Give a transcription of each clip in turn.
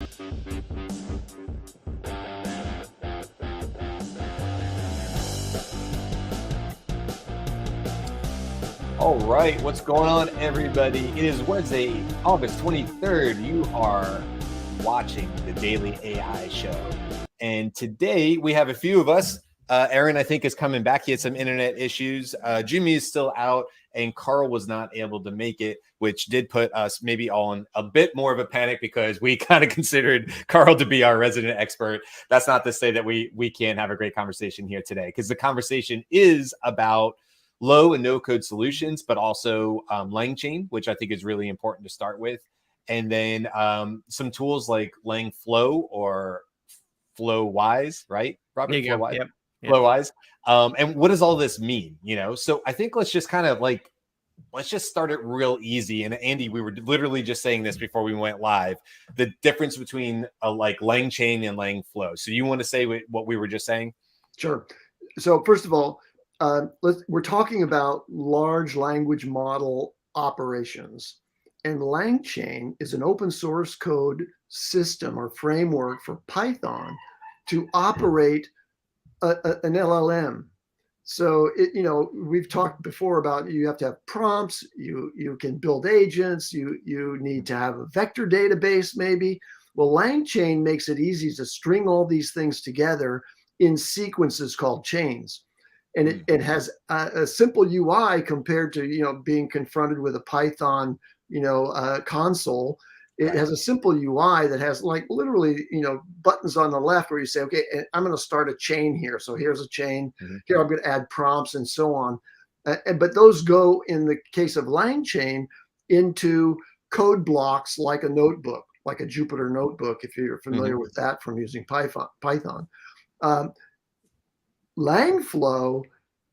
All right, what's going on, everybody? It is Wednesday, August 23rd. You are watching the Daily AI Show. And today we have a few of us. Aaron, I think, is coming back. He had some internet issues. Jimmy is still out, and Carl was not able to make it, which did put us maybe all in a bit more of a panic because we kind of considered Carl to be our resident expert. That's not to say that we can't have a great conversation here today, because the conversation is about low and no code solutions, but also Langchain, which I think is really important to start with. And then some tools like Langflow or Flowwise, right, Robert? There you go. Flowwise. Yep. Flowwise. And what does all this mean? So I think let's just let's just start it real easy. And Andy, we were literally just saying this before we went live, the difference between like Langchain and Langflow. So you want to say what we were just saying? Sure. So first of all, we're talking about large language model operations. And Langchain is an open source code system or framework for Python to operate an LLM. So we've talked before about you have to have prompts, you can build agents, you need to have a vector database maybe. Well, Langchain makes it easy to string all these things together in sequences called chains. And it has a simple UI compared to being confronted with a Python console. It has a simple UI that has like literally buttons on the left where you say, okay, I'm going to start a chain here. So here's a chain. Here I'm going to add prompts and so on. But those go, in the case of Langchain, into code blocks like a notebook, like a Jupyter notebook, if you're familiar with that from using Python. Langflow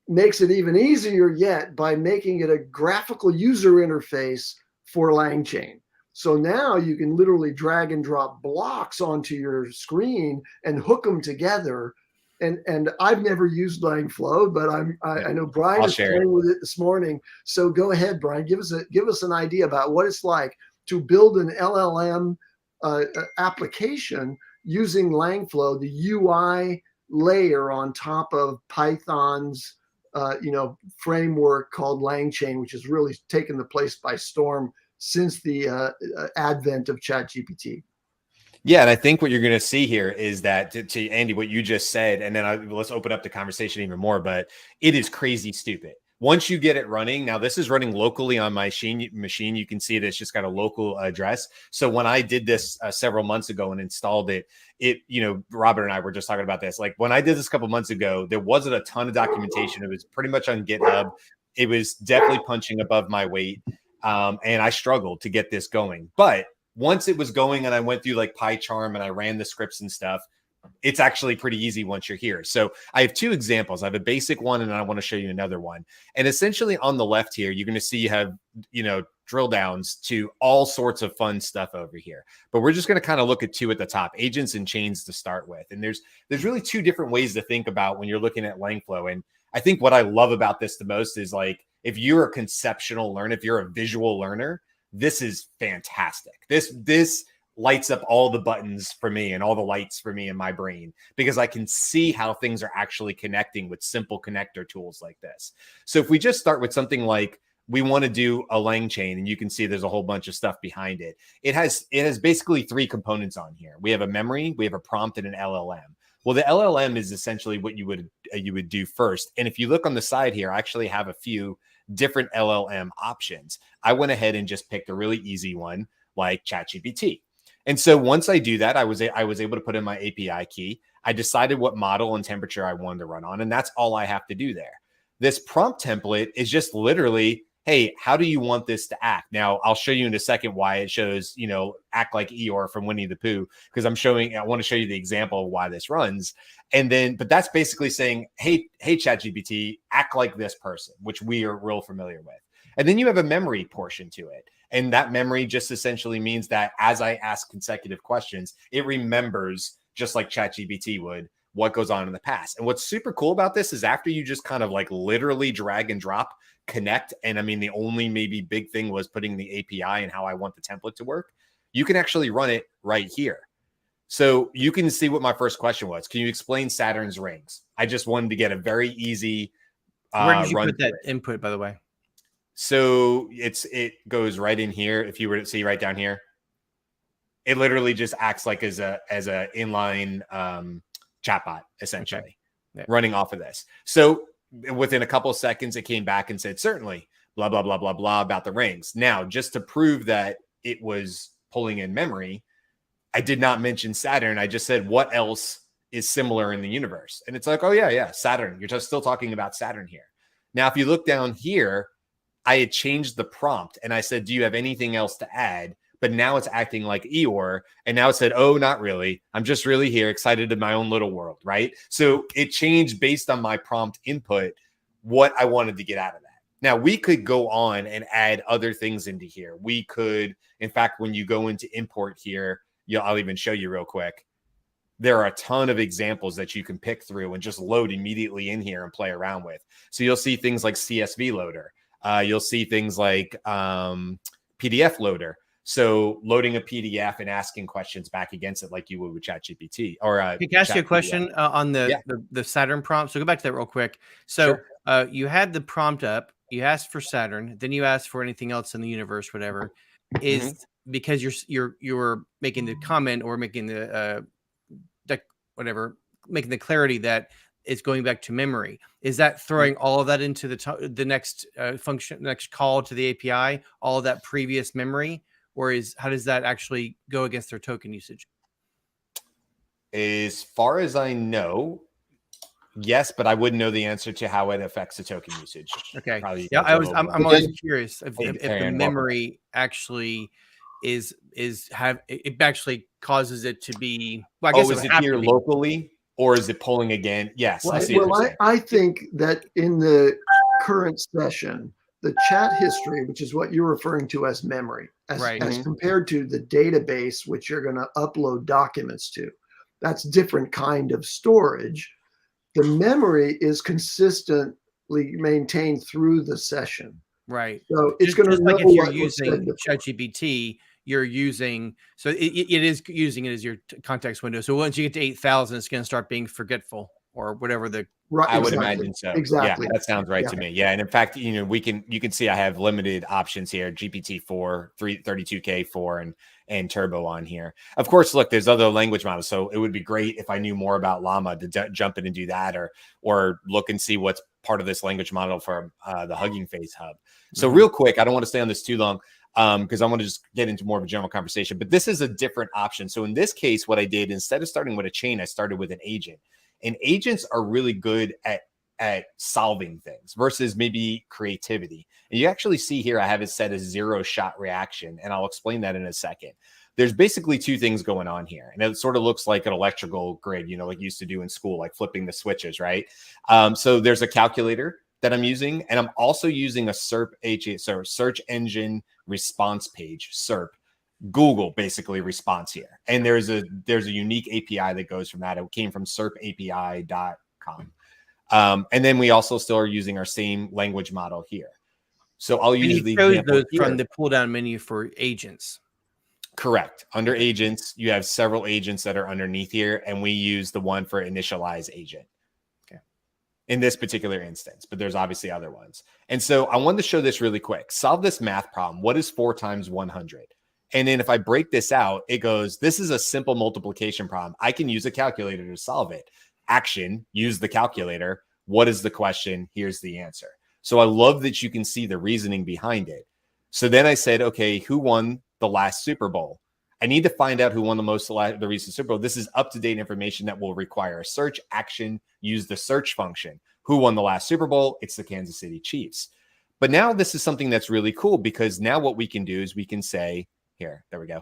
makes it even easier yet by making it a graphical user interface for Langchain. So now you can literally drag and drop blocks onto your screen and hook them together. And I've never used Langflow, but I know Brian is playing with it this morning. So go ahead, Brian, give us an idea about what it's like to build an LLM application using Langflow, the UI layer on top of Python's framework called Langchain, which has really taken the place by storm since the advent of ChatGPT. Yeah, and I think what you're going to see here is that, to Andy, what you just said, and then let's open up the conversation even more, but it is crazy stupid. Once you get it running, now this is running locally on my machine. You can see that it's just got a local address. So when I did this several months ago and installed it, Robert and I were just talking about this. Like when I did this a couple months ago, there wasn't a ton of documentation. It was pretty much on GitHub. It was definitely punching above my weight. And I struggled to get this going. But once it was going and I went through like PyCharm and I ran the scripts and stuff, it's actually pretty easy once you're here. So I have two examples. I have a basic one and I want to show you another one. And essentially on the left here, you're going to see you have, drill downs to all sorts of fun stuff over here. But we're just going to kind of look at two at the top, agents and chains to start with. And there's really two different ways to think about when you're looking at Langflow. And I think what I love about this the most is like, if you're a conceptual learner, if you're a visual learner, this is fantastic. This lights up all the buttons for me and all the lights for me in my brain, because I can see how things are actually connecting with simple connector tools like this. So if we just start with something like we want to do a Langchain, and you can see there's a whole bunch of stuff behind it. It has basically three components on here. We have a memory, we have a prompt, and an LLM. Well, the LLM is essentially what you would do first. And if you look on the side here, I actually have a few different LLM options. I went ahead and just picked a really easy one like ChatGPT. And so once I do that, I was able to put in my API key. I decided what model and temperature I wanted to run on, and that's all I have to do there. This prompt template is just literally, hey, how do you want this to act? Now, I'll show you in a second why it shows, act like Eeyore from Winnie the Pooh, because I want to show you the example of why this runs. And then, but that's basically saying, hey, ChatGPT, act like this person, which we are real familiar with. And then you have a memory portion to it. And that memory just essentially means that as I ask consecutive questions, it remembers, just like ChatGPT would, what goes on in the past. And what's super cool about this is after you just kind of like literally drag and drop, connect, and I mean, the only maybe big thing was putting the API and how I want the template to work, you can actually run it right here. So you can see what my first question was. Can you explain Saturn's rings? I just wanted to get a very easy Where did you run put that input, by the way? So it goes right in here. If you were to see right down here, it literally just acts like as a inline chatbot, essentially, running off of this. So within a couple of seconds, it came back and said, certainly, blah, blah, blah, blah, blah about the rings. Now, just to prove that it was pulling in memory, I did not mention Saturn. I just said, what else is similar in the universe? And it's like, oh, yeah, Saturn. You're just still talking about Saturn here. Now, if you look down here, I had changed the prompt and I said, do you have anything else to add? But now it's acting like Eeyore. And now it said, oh, not really. I'm just really here, excited in my own little world, right? So it changed based on my prompt input what I wanted to get out of that. Now, we could go on and add other things into here. We could, in fact, when you go into import here, I'll even show you real quick. There are a ton of examples that you can pick through and just load immediately in here and play around with. So you'll see things like CSV loader. You'll see things like PDF loader. So loading a PDF and asking questions back against it like you would with ChatGPT. Or can I ask you a question on the Saturn prompt? So go back to that real quick. So you had the prompt up. You asked for Saturn. Then you asked for anything else in the universe, whatever. Is because you're making the comment or making the making the clarity that it's going back to memory. Is that throwing all of that into the next function, next call to the API, all of that previous memory, or how does that actually go against their token usage? As far as I know, yes, but I wouldn't know the answer to how it affects the token usage. Okay. Yeah, I'm always curious if the memory actually it actually causes it to be. Well, I guess is it here locally, or is it pulling again? Yes. Well, I think that in the current session, the chat history, which is what you're referring to as memory, as compared to the database, which you're going to upload documents to, that's different kind of storage. The memory is consistently maintained through the session. Right. So it's going to know like if you're using ChatGPT, you're using, so it is using it as your context window. So once you get to 8,000, it's going to start being forgetful or whatever the. Right, I would imagine so. Exactly. Yeah, that sounds right to me. Yeah. And in fact, you can see I have limited options here, GPT-4, 32K4 and Turbo on here. Of course, look, there's other language models. So it would be great if I knew more about Llama to jump in and do that or look and see what's part of this language model for the Hugging Face Hub. So real quick, I don't want to stay on this too long because I want to just get into more of a general conversation, but this is a different option. So in this case, what I did, instead of starting with a chain, I started with an agent. And agents are really good at solving things versus maybe creativity. And you actually see here, I have it set as 0-shot reaction, and I'll explain that in a second. There's basically two things going on here. And it sort of looks like an electrical grid, like you used to do in school, like flipping the switches, right? So there's a calculator that I'm using, and I'm also using a SERP so search engine response page, SERP. Google basically response here. And there's a unique API that goes from that. It came from serpapi.com. And then we also still are using our same language model here. So I'll use the example from the pull down menu for agents. Correct. Under agents, you have several agents that are underneath here, and we use the one for initialize agent. Okay. In this particular instance, but there's obviously other ones. And so I wanted to show this really quick. Solve this math problem. What is 4 times 100? And then if I break this out, it goes, this is a simple multiplication problem. I can use a calculator to solve it. Action, use the calculator. What is the question? Here's the answer. So I love that you can see the reasoning behind it. So then I said, okay, who won the last Super Bowl? I need to find out who won the recent Super Bowl. This is up-to-date information that will require a search. Action, use the search function. Who won the last Super Bowl? It's the Kansas City Chiefs. But now this is something that's really cool because now what we can do is we can say, there we go.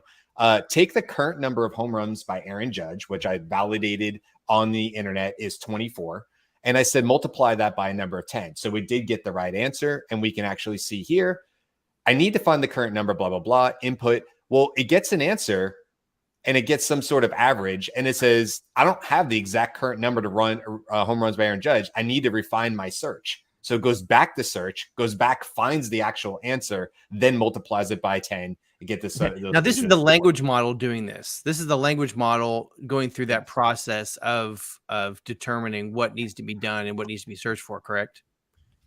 Take the current number of home runs by Aaron Judge, which I validated on the internet is 24. And I said, multiply that by a number of 10. So we did get the right answer. And we can actually see here, I need to find the current number, blah, blah, blah, input. Well, it gets an answer and it gets some sort of average. And it says, I don't have the exact current number to run home runs by Aaron Judge. I need to refine my search. So it goes back to search, goes back, finds the actual answer, then multiplies it by 10 to get this. Now, this is the language model doing this. This is the language model going through that process of determining what needs to be done and what needs to be searched for, correct?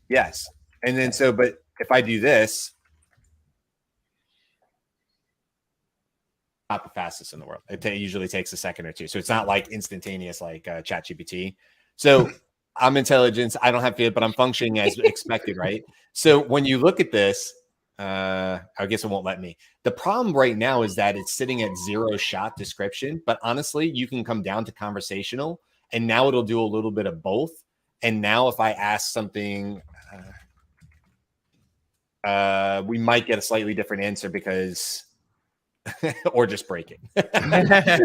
Yes. And then but if I do this, not the fastest in the world. It usually takes a second or two. So it's not like instantaneous like ChatGPT. So I'm intelligence. I don't have to, but I'm functioning as expected, right? So when you look at this, I guess it won't let me. The problem right now is that it's sitting at 0 shot description, but honestly, you can come down to conversational, and now it'll do a little bit of both. And now if I ask something, we might get a slightly different answer because or just breaking. And that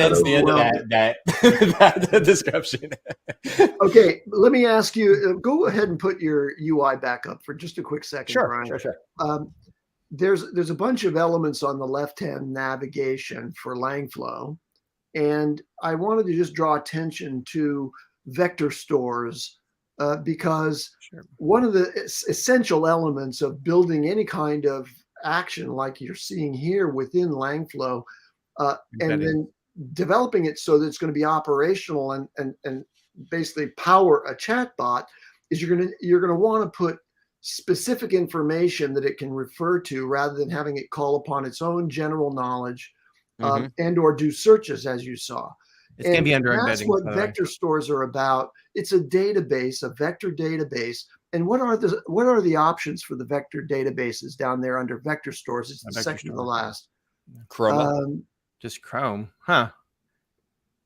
ends the end of that description. Okay, let me ask you, go ahead and put your UI back up for just a quick second, Sure, Brian. sure. There's a bunch of elements on the left-hand navigation for Langflow, and I wanted to just draw attention to vector stores because one of the essential elements of building any kind of action like you're seeing here within Langflow, and then developing it so that it's going to be operational and basically power a chatbot, is you're going to want to put specific information that it can refer to rather than having it call upon its own general knowledge and or do searches, as you saw. It's going to be under embedding. That's what vector stores are about. It's a database, a vector database. And what are the options for the vector databases down there under vector stores? It's the second to the last. Chroma. Just Chrome, huh?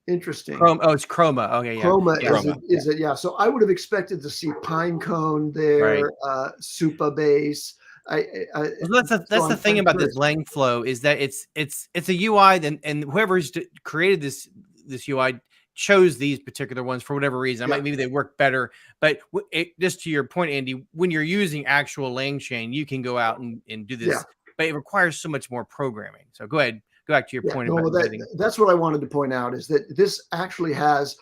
Interesting. Chrome. Oh, it's Chroma. Okay, yeah. Chroma is it? Yeah. So I would have expected to see Pinecone there, Supabase. That's the thing about this Langflow is that it's a UI, and whoever's created this UI chose these particular ones for whatever reason. Maybe they work better, but just to your point, Andy, when you're using actual Langchain, you can go out and do this, but it requires so much more programming. So go ahead, go back to your point. That's what I wanted to point out, is that this actually has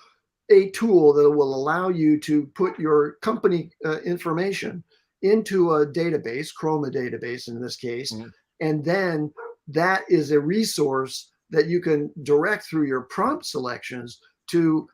a tool that will allow you to put your company information into a database, Chroma database in this case, and then that is a resource that you can direct through your prompt selections to,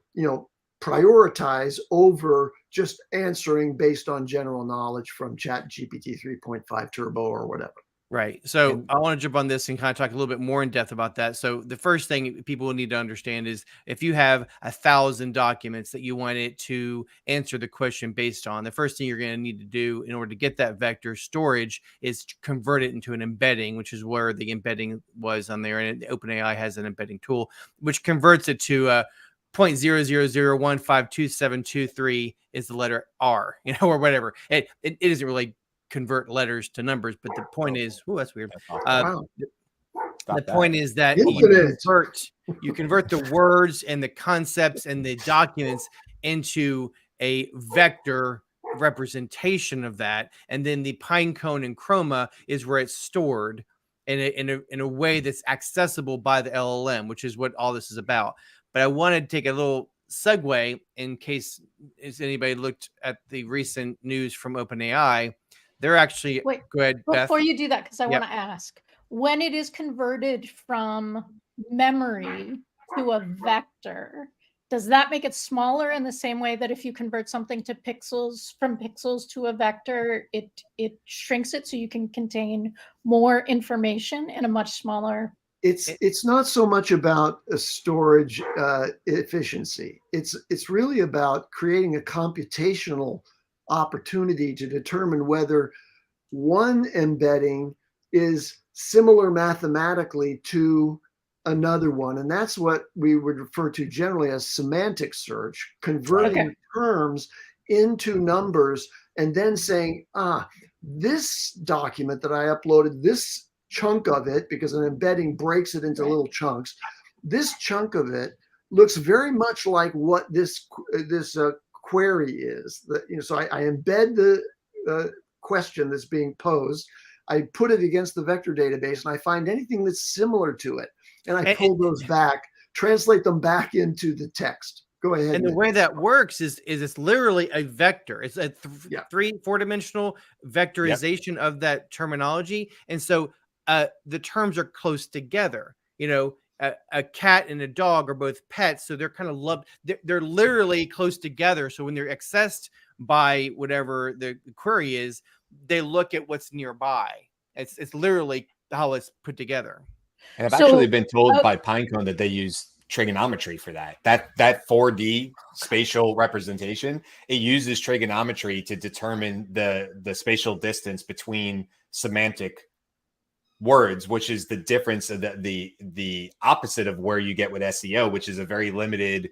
prioritize over just answering based on general knowledge from ChatGPT 3.5 Turbo or whatever. Right. So I want to jump on this and kind of talk a little bit more in depth about that. So the first thing people will need to understand is if you have 1,000 documents that you want it to answer the question based on, the first thing you're going to need to do in order to get that vector storage is to convert it into an embedding, which is where the embedding was on there. And OpenAI has an embedding tool, which converts it to 0.00015273 is the letter R, or whatever. It isn't really convert letters to numbers, but the point is, that's weird. The point is that you convert the words and the concepts and the documents into a vector representation of that, and then the Pinecone and Chroma is where it's stored in a way that's accessible by the LLM, which is what all this is about. But I want to take a little segue in case anybody looked at the recent news from OpenAI. They're actually go ahead, Beth. Before you do that, because I want to ask, when it is converted from memory to a vector, does that make it smaller in the same way that if you convert something to pixels, from pixels to a vector, it shrinks it so you can contain more information in a much smaller? It's not so much about a storage efficiency. It's really about creating a computational opportunity to determine whether one embedding is similar mathematically to another one. And that's what we would refer to generally as semantic search, converting terms into numbers and then saying, this document that I uploaded, this chunk of it, because an embedding breaks it into little chunks, this chunk of it looks very much like what this query is. So I embed the question that's being posed, I put it against the vector database, and I find anything that's similar to it, and I pull those back, translate them back into the text. Go ahead. And the way that works is it's literally a vector. It's a 4-dimensional vectorization of that terminology. And so the terms are close together. You know, a cat and a dog are both pets, so they're kind of loved. They're literally close together. So when they're accessed by whatever the query is, they look at what's nearby. It's literally how it's put together. And I've actually been told by Pinecone that they use trigonometry for that 4D spatial representation. It uses trigonometry to determine the spatial distance between semantic words, which is the difference of the opposite of where you get with SEO, which is a very limited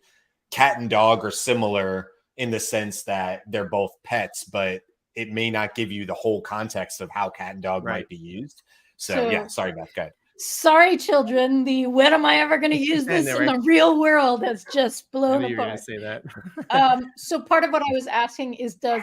cat and dog are similar in the sense that they're both pets, but it may not give you the whole context of how cat and dog might be used. So yeah, sorry, Beth, go ahead. Sorry, children. The when am I ever going to use this in the real world has just blown apart. You're going to say that. So part of what I was asking is, do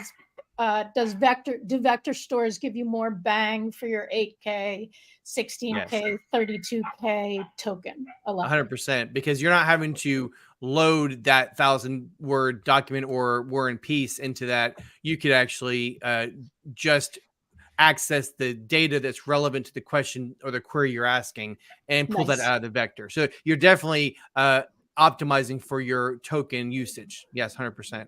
vector stores give you more bang for your 8K, 16K, 32K token? 100%, because you're not having to load that 1,000-word document or War and Peace into that. You could actually just access the data that's relevant to the question or the query you're asking and pull that out of the vector. So you're definitely optimizing for your token usage. Yes, 100%.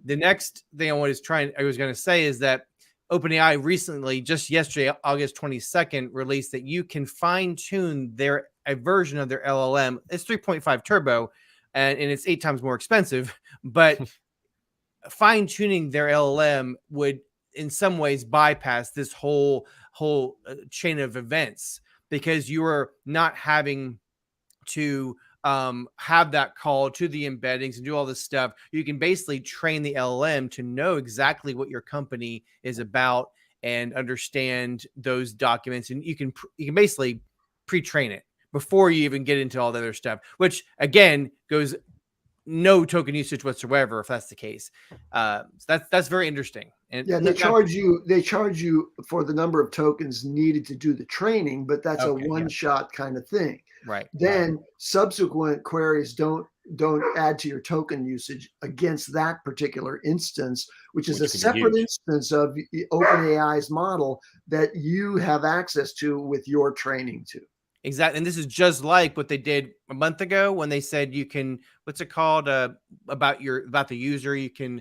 The next thing I was going to say is that OpenAI recently, just yesterday, August 22nd, released that you can fine tune a version of their LLM. It's 3.5 turbo and it's 8 times more expensive, but fine tuning their LLM would in some ways bypass this whole chain of events, because you are not having to have that call to the embeddings and do all this stuff. You can basically train the LLM to know exactly what your company is about and understand those documents, and you can basically pre-train it before you even get into all the other stuff, which again goes no token usage whatsoever if that's the case. So that's very interesting. And they charge you for the number of tokens needed to do the training, but that's a one-shot kind of thing. Right. Then subsequent queries don't add to your token usage against that particular instance, which is a separate instance of OpenAI's model that you have access to with your training too. Exactly. And this is just like what they did a month ago when they said you can, what's it called? About the user, you can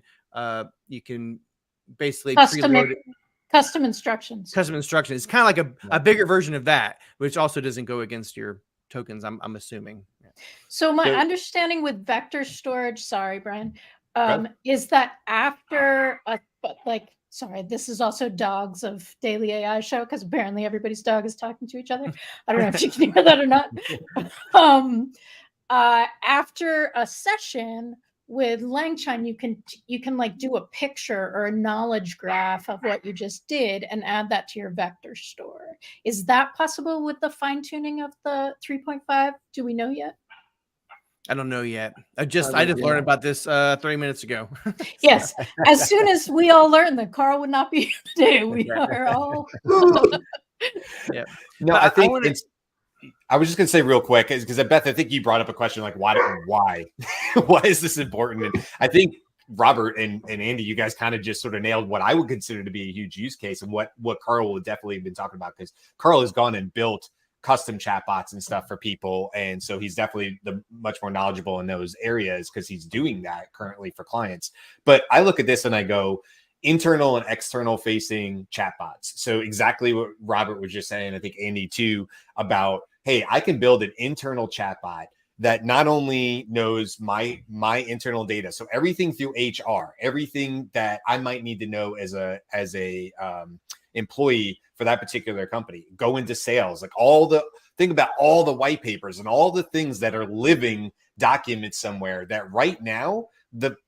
basically preload it. Custom instructions. It's kind of like a bigger version of that, which also doesn't go against your tokens, I'm assuming. So my understanding with vector storage, sorry, Brian, is that after sorry, this is also Dogs of Daily AI Show, because apparently everybody's dog is talking to each other. I don't know if you can hear that or not. After a session with Langchain, you can like do a picture or a knowledge graph of what you just did and add that to your vector store. Is that possible with the fine tuning of the 3.5? Do we know yet? I don't know yet. I just learned about this 30 minutes ago. Yes. As soon as we all learn that Carl would not be here today, we are all. Yeah. No, I think I was just going to say real quick, because Beth, I think you brought up a question like, why is this important? And I think Robert and Andy, you guys kind of just sort of nailed what I would consider to be a huge use case, and what Carl would definitely have been talking about, because Carl has gone and built custom chatbots and stuff for people. And so he's definitely much more knowledgeable in those areas because he's doing that currently for clients. But I look at this and I go, internal and external facing chatbots. So exactly what Robert was just saying, I think Andy too, about, hey, I can build an internal chatbot that not only knows my internal data, so everything through HR, everything that I might need to know as a employee for that particular company, go into sales, like think about all the white papers and all the things that are living documents somewhere, that right now,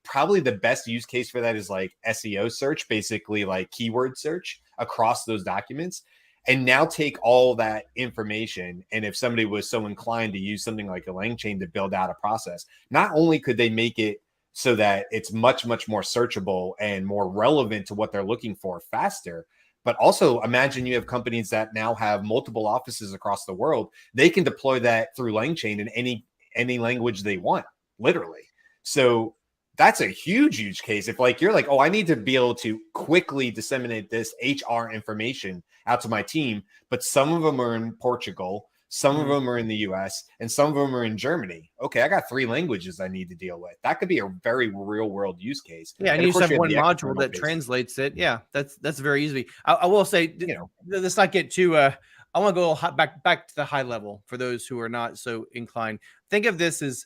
probably the best use case for that is like SEO search, basically like keyword search across those documents. And now take all that information, and if somebody was so inclined to use something like a Langchain to build out a process, not only could they make it so that it's much, much more searchable and more relevant to what they're looking for faster, but also imagine you have companies that now have multiple offices across the world. They can deploy that through Langchain in any language they want, literally. So that's a huge, huge case. If like you're like, oh, I need to be able to quickly disseminate this HR information out to my team, but some of them are in Portugal, some of them are in the US, and some of them are in Germany. Okay, I got 3 languages I need to deal with. That could be a very real world use case. Yeah, and you just have one module that translates it. Yeah, that's very easy. I will say, let's not get too. I want to go back to the high level for those who are not so inclined. Think of this as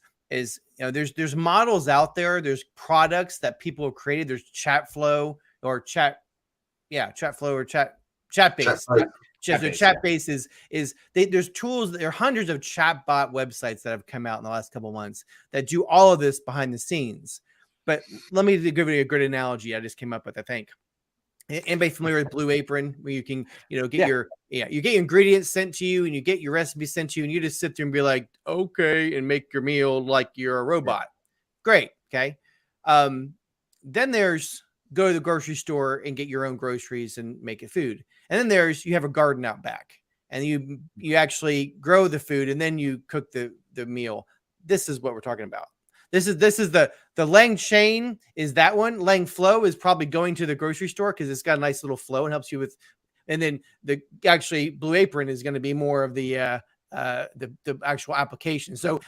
there's models out there. There's products that people have created. There's chat flow or chat base. Chat base is there's tools. There are hundreds of chatbot websites that have come out in the last couple of months that do all of this behind the scenes. But let me give you a good analogy I just came up with. I think anybody familiar with Blue Apron, where you can get your ingredients sent to you and you get your recipe sent to you and you just sit there and be like, okay, and make your meal like you're a robot. Great. Okay. Then there's go to the grocery store and get your own groceries and make it food. And then you have a garden out back and you actually grow the food and then you cook the meal. This is what we're talking about. This is the Langchain is that one. Lang Flow is probably going to the grocery store because it's got a nice little flow and helps you with. And then actually Blue Apron is going to be more of the actual application. So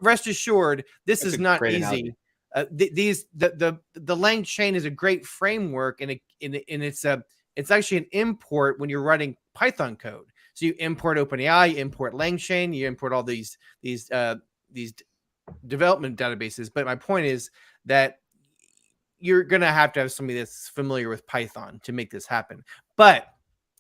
rest assured, this is not easy. The Langchain is a great framework and it's actually an import when you're writing Python code. So you import OpenAI, you import Langchain, you import all these development databases. But my point is that you're going to have somebody that's familiar with Python to make this happen. But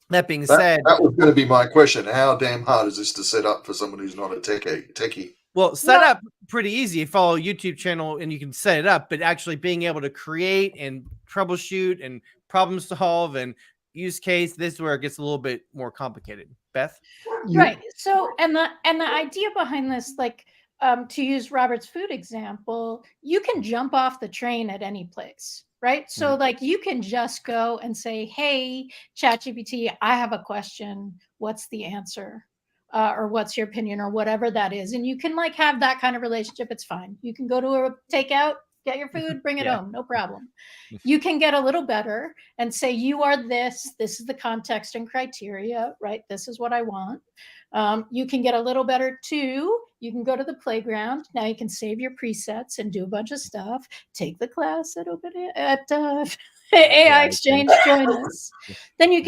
that being said, that was going to be my question. How damn hard is this to set up for someone who's not a techie? Well, set up pretty easy. You follow a YouTube channel and you can set it up, but actually being able to create and troubleshoot and problem solve and use case, this is where it gets a little bit more complicated. Beth? Right. So, and the idea behind this, like, to use Robert's food example, you can jump off the train at any place, right? So like you can just go and say, hey, ChatGPT, I have a question. What's the answer? Or what's your opinion or whatever that is. And you can like have that kind of relationship. It's fine. You can go to a takeout, get your food, bring it home. No problem. You can get a little better and say, you are this is the context and criteria, right? This is what I want. You can get a little better too. You can go to the playground. Now you can save your presets and do a bunch of stuff. Take the class at AI Exchange, join us. Then you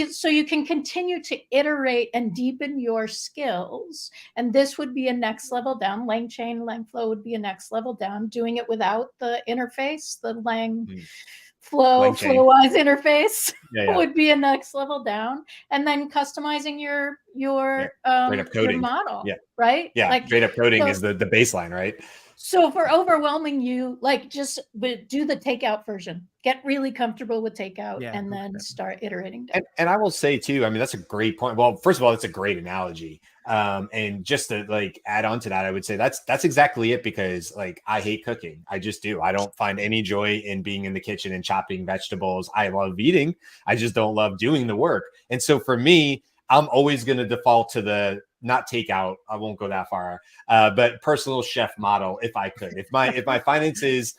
can continue to iterate and deepen your skills. And this would be a next level down. Langchain, Langflow would be a next level down. Doing it without the interface, the Flowwise interface would be a next level down, and then customizing your model, right? Yeah, like, straight up coding is the baseline, right? So for overwhelming you, like just do the takeout version. Get really comfortable with takeout and then start iterating down. And I will say too, I mean, that's a great point. Well, first of all, it's a great analogy. And just to like add on to that, I would say that's exactly it, because like I hate cooking. I just do. I don't find any joy in being in the kitchen and chopping vegetables. I love eating. I just don't love doing the work. And so for me, I'm always going to default to the not takeout. I won't go that far, but personal chef model. If I could, if my finances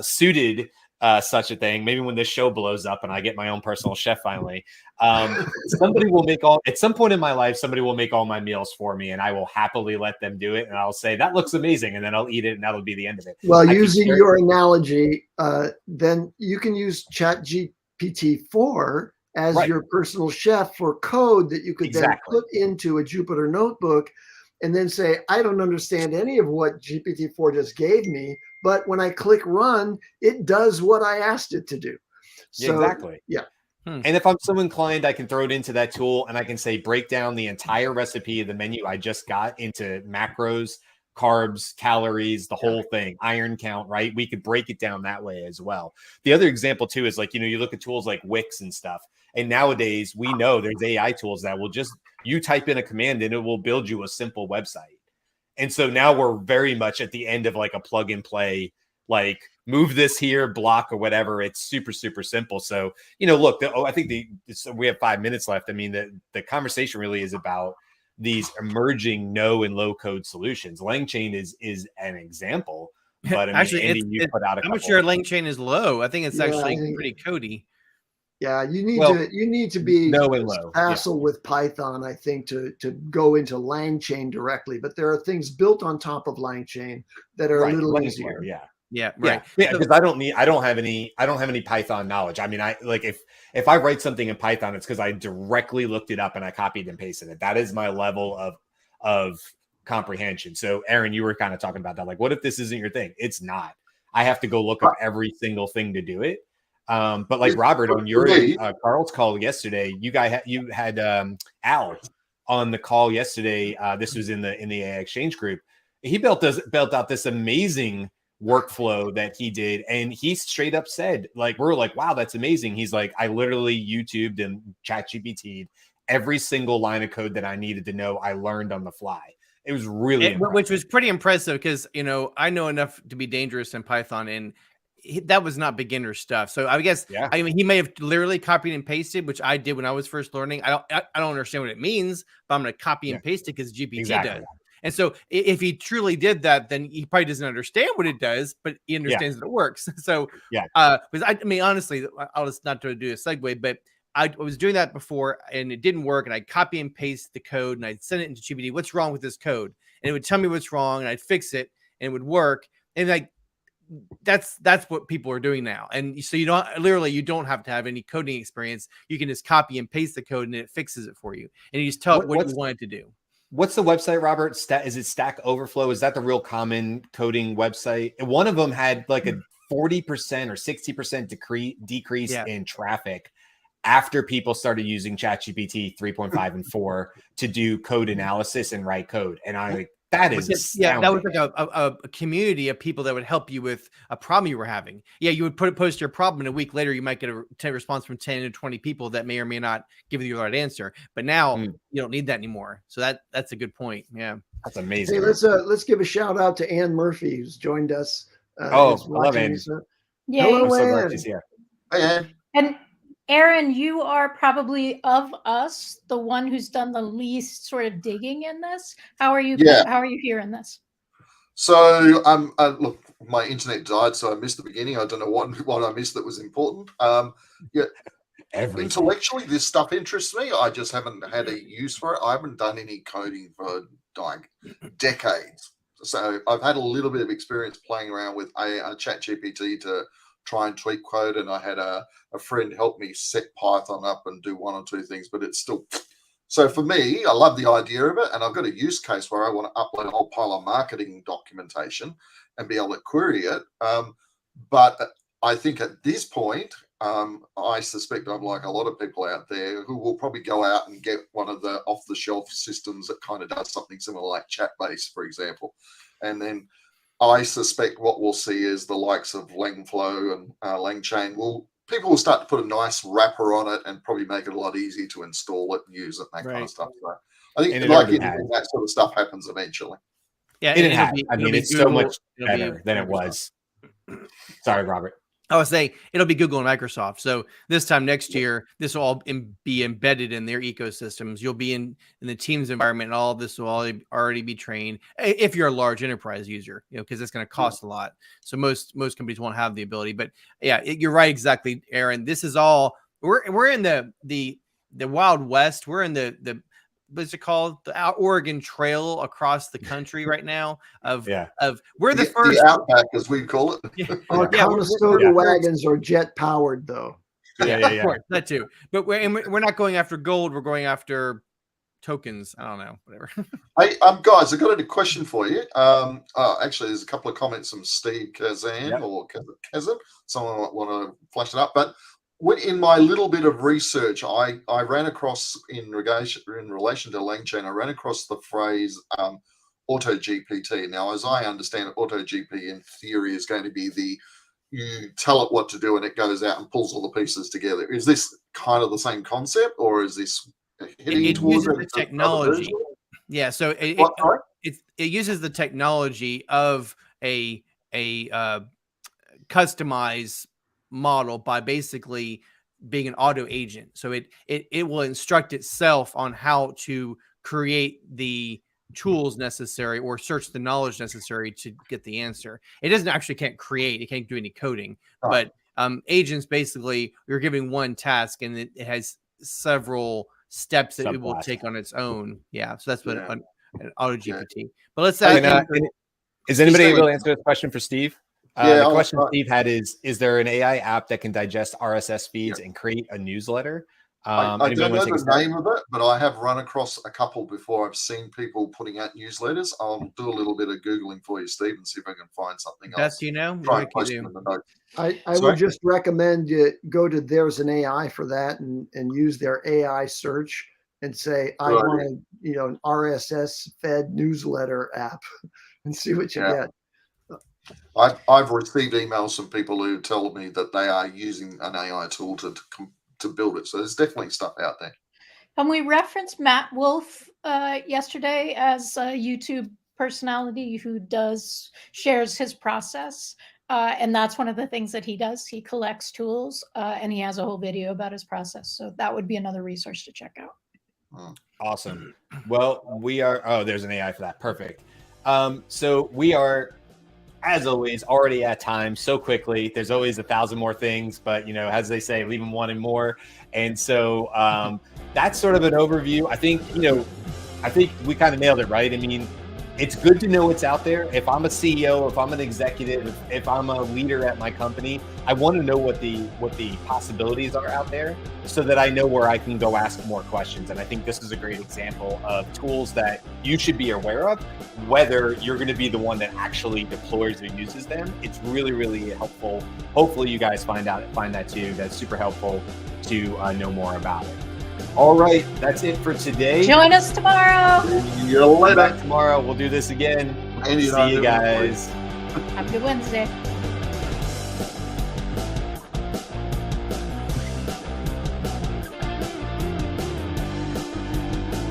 suited such a thing, maybe when this show blows up and I get my own personal chef finally, somebody will at some point in my life, somebody will make all my meals for me, and I will happily let them do it. And I'll say, that looks amazing. And then I'll eat it, and that'll be the end of it. Well, using your analogy, then you can use ChatGPT-4 as your personal chef for code that you could then put into a Jupyter notebook and then say, I don't understand any of what GPT-4 just gave me, but when I click run, it does what I asked it to do. So, exactly. Yeah. And if I'm so inclined, I can throw it into that tool and I can say, break down the entire recipe of the menu I just got into macros, carbs, calories, the whole thing, iron count, right? We could break it down that way as well. The other example too is like, you look at tools like Wix and stuff. And nowadays we know there's AI tools that will just, you type in a command and it will build you a simple website. And so now we're very much at the end of like a plug and play, like move this here, block or whatever. It's super, super simple. So, look, I think we have 5 minutes left. I mean, the conversation really is about these emerging no and low code solutions. Langchain is an example, But I mean, Actually, Andy, you put out a I'm couple. sure Langchain is low. I think it's Yeah, actually pretty codey. Yeah, you need to be no and low. facile with Python, I think, to go into Langchain directly. But there are things built on top of Langchain that are a little easier. Yeah, right. Yeah, because I don't have any Python knowledge. I mean, I like if I write something in Python, it's because I directly looked it up and I copied and pasted it. That is my level of comprehension. So Aaron, you were kind of talking about that. Like, what if this isn't your thing? It's not. I have to go look up every single thing to do it. But like Robert, on your Carl's call yesterday, you had Al on the call yesterday. This was in the AI Exchange group. He built out this amazing workflow that he did, and he straight up said, like, we're like, wow, that's amazing. He's like, I literally YouTubed and ChatGPT'd every single line of code that I needed to know. I learned on the fly. It was really which was pretty impressive because I know enough to be dangerous in Python, and that was not beginner stuff. So I guess I mean he may have literally copied and pasted, which I did when I was first learning. I don't understand what it means, but I'm going to copy and paste it because GPT does. And so if he truly did that, then he probably doesn't understand what it does, but he understands that it works. So because I mean honestly, I'll just not to do a segue, but I was doing that before and it didn't work, and I'd copy and paste the code and I'd send it into GPT. What's wrong with this code? And it would tell me what's wrong, and I'd fix it, and it would work. And like that's what people are doing now. And so you don't have to have any coding experience. You can just copy and paste the code and it fixes it for you. And you just tell it what you want it to do. What's the website, Robert? Is it Stack Overflow? Is that the real common coding website? And one of them had like a 40% or 60% decrease in traffic after people started using ChatGPT 3.5 and 4 to do code analysis and write code. And I like, that is astounding. That was like a community of people that would help you with a problem you were having. Yeah, you would post your problem, and a week later you might get a response from 10 to 20 people that may or may not give you the right answer. But now you don't need that anymore. So that's a good point. Yeah, that's amazing. Hey, let's give a shout out to Ann Murphy, who's joined us. I love Ann. Yeah, hello, I'm so glad Ann. she's here. Hey, Ann. And Aaron, you are probably of us the one who's done the least sort of digging in this. How are you? Yeah. How are you hearing this? So look, my internet died, so I missed the beginning. I don't know what I missed that was important. Intellectually, this stuff interests me. I just haven't had a use for it. I haven't done any coding for like decades. So I've had a little bit of experience playing around with a ChatGPT to try and tweak code, and I had a friend help me set Python up and do one or two things, but it's still. So for me, I love the idea of it, and I've got a use case where I want to upload a whole pile of marketing documentation and be able to query it. But I think at this point, I suspect I'm like a lot of people out there who will probably go out and get one of the off-the-shelf systems that kind of does something similar like Chatbase, for example. And then I suspect what we'll see is the likes of Langflow and Langchain people will start to put a nice wrapper on it and probably make it a lot easier to install it and use it and that kind of stuff. So I think that sort of stuff happens eventually. Yeah, it's so much better than it was. Sorry, Robert. I would say it'll be Google and Microsoft. So this time next year, this will all be embedded in their ecosystems. You'll be in the Teams environment, and all of this will already be trained if you're a large enterprise user, because it's going to cost a lot. So most companies won't have the ability. But yeah, you're right, exactly, Aaron. This is all we're in the Wild West. We're in the what's it called? The Oregon Trail across the country right now. We're the first outback, as we call it. Our Conestoga wagons are jet powered, though. Of course, that too. But we're not going after gold. We're going after tokens. I don't know, whatever. Hey, guys, I've got a question for you. Actually, there's a couple of comments from Steve Kazan or Kazan. Someone might want to flash it up, but. In my little bit of research, I ran across in relation to Langchain, I ran across the phrase auto GPT. Now, as I understand it, auto GP in theory is going to be you tell it what to do and it goes out and pulls all the pieces together. Is this kind of the same concept, or is this heading towards the technology? Yeah, so it uses the technology of a customized model by basically being an auto agent. So it will instruct itself on how to create the tools necessary or search the knowledge necessary to get the answer. It doesn't actually can't create, it can't do any coding, but agents basically you're giving one task and it has several steps that it will take on its own. Yeah, so that's what an auto GPT. But let's is anybody able to answer this question for Steve? The question Steve had is there an AI app that can digest RSS feeds and create a newsletter? I don't know the name of it, but I have run across a couple before. I've seen people putting out newsletters. I'll do a little bit of Googling for you, Steve, and see if I can find something else. Do you know? I would just recommend you go to There's an AI for that and use their AI search and say, I want an RSS fed newsletter app and see what you get. I've received emails from people who tell me that they are using an AI tool to build it. So there's definitely stuff out there. And we referenced Matt Wolf yesterday as a YouTube personality who shares his process. And that's one of the things that he does. He collects tools and he has a whole video about his process. So that would be another resource to check out. Awesome. Well, there's an AI for that. Perfect. So we are, as always, already at time so quickly. There's always 1,000 more things, but as they say, leave them wanting more. And so that's sort of an overview. I think we kind of nailed it, right? I mean, it's good to know what's out there. If I'm a CEO, if I'm an executive, if I'm a leader at my company, I want to know what the possibilities are out there so that I know where I can go ask more questions. And I think this is a great example of tools that you should be aware of, whether you're going to be the one that actually deploys or uses them. It's really, really helpful. Hopefully you guys find that too. That's super helpful to know more about it. All right, that's it for today. Join us tomorrow. See you later. Back tomorrow. We'll do this again. See you guys. Have a good Wednesday.